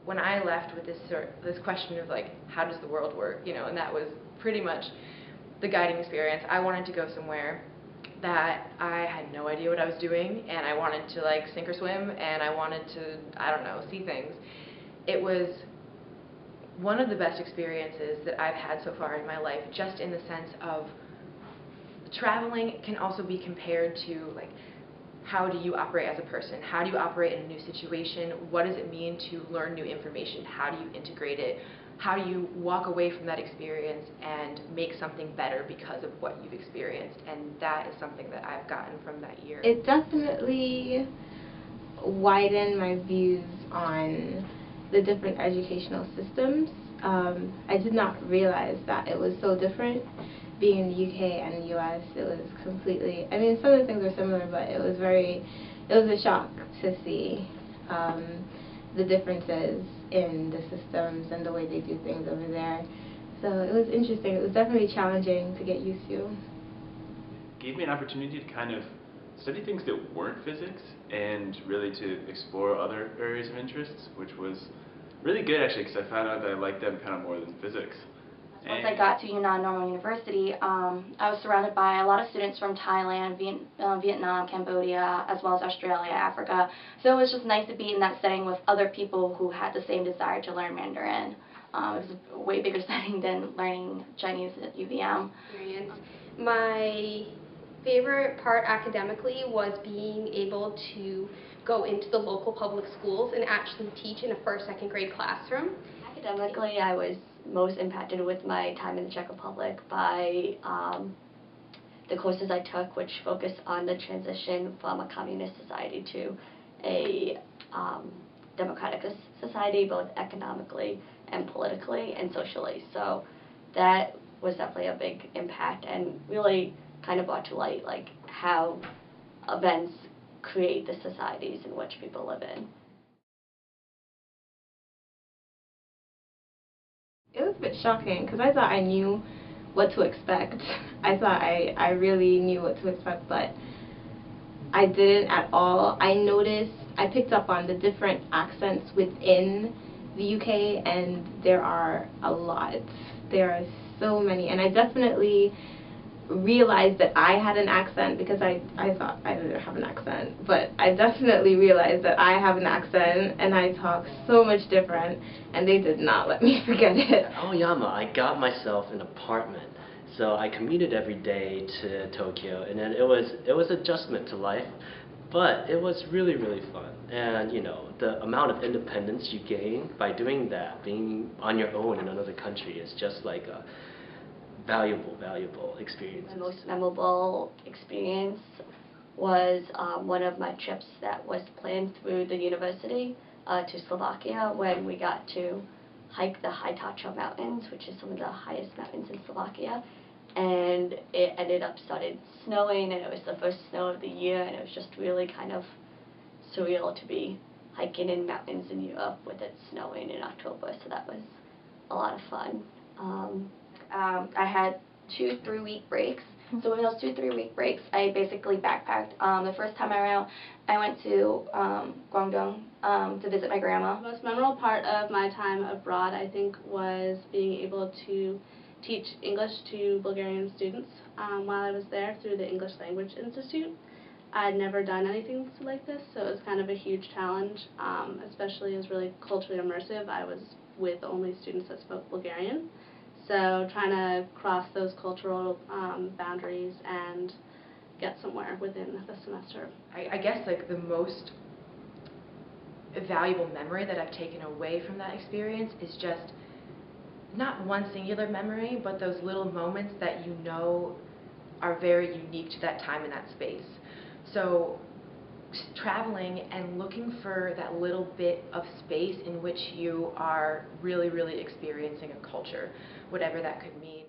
when I left with this question of like, how does the world work, you know, and that was pretty much the guiding experience. I wanted to go somewhere that I had no idea what I was doing, and I wanted to like sink or swim, and I wanted to, I don't know, see things. It was one of the best experiences that I've had so far in my life, just in the sense of traveling can also be compared to like, how do you operate as a person? How do you operate in a new situation? What does it mean to learn new information? How do you integrate it? How do you walk away from that experience and make something better because of what you've experienced? And that is something that I've gotten from that year. It definitely widened my views on the different educational systems. I did not realize that it was so different. Being in the UK and the US, it was completely, I mean, some of the things were similar, but it was a shock to see the differences in the systems and the way they do things over there. So it was interesting. It was definitely challenging to get used to. It gave me an opportunity to kind of study things that weren't physics and really to explore other areas of interest, which was really good actually, because I found out that I liked them kind of more than physics. Once I got to Yunnan Normal University, I was surrounded by a lot of students from Thailand, Vietnam, Cambodia, as well as Australia, Africa. So it was just nice to be in that setting with other people who had the same desire to learn Mandarin. It was a way bigger setting than learning Chinese at UVM. My favorite part academically was being able to go into the local public schools and actually teach in a first, second grade classroom. Academically, I was most impacted with my time in the Czech Republic by the courses I took, which focused on the transition from a communist society to a democratic society, both economically and politically and socially. So that was definitely a big impact and really kind of brought to light like how events create the societies in which people live in. It was a bit shocking because I thought I knew what to expect. I thought I really knew what to expect, but I didn't at all. I picked up on the different accents within the UK, and there are a lot. There are so many, and I definitely realized that I had an accent because I thought I didn't have an accent, but I definitely realized that I have an accent and I talk so much different, and they did not let me forget it. At Aoyama, I got myself an apartment, so I commuted every day to Tokyo, and then it was adjustment to life, but it was really fun. And you know, the amount of independence you gain by doing that, being on your own in another country, is just like a valuable experience. My most memorable experience was one of my trips that was planned through the university to Slovakia, when we got to hike the High Tatra Mountains, which is some of the highest mountains in Slovakia. And it ended up started snowing, and it was the first snow of the year, and it was just really kind of surreal to be hiking in mountains in Europe with it snowing in October, so that was a lot of fun. I had 2 3-week breaks. So in those 2 3-week breaks, I basically backpacked. The first time around, I went to Guangdong to visit my grandma. The most memorable part of my time abroad, I think, was being able to teach English to Bulgarian students while I was there through the English Language Institute. I'd never done anything like this, so it was kind of a huge challenge, especially it was really culturally immersive. I was with only students that spoke Bulgarian. So trying to cross those cultural boundaries and get somewhere within the semester. I guess like the most valuable memory that I've taken away from that experience is just not one singular memory, but those little moments that you know are very unique to that time and that space. So traveling and looking for that little bit of space in which you are really experiencing a culture, whatever that could mean.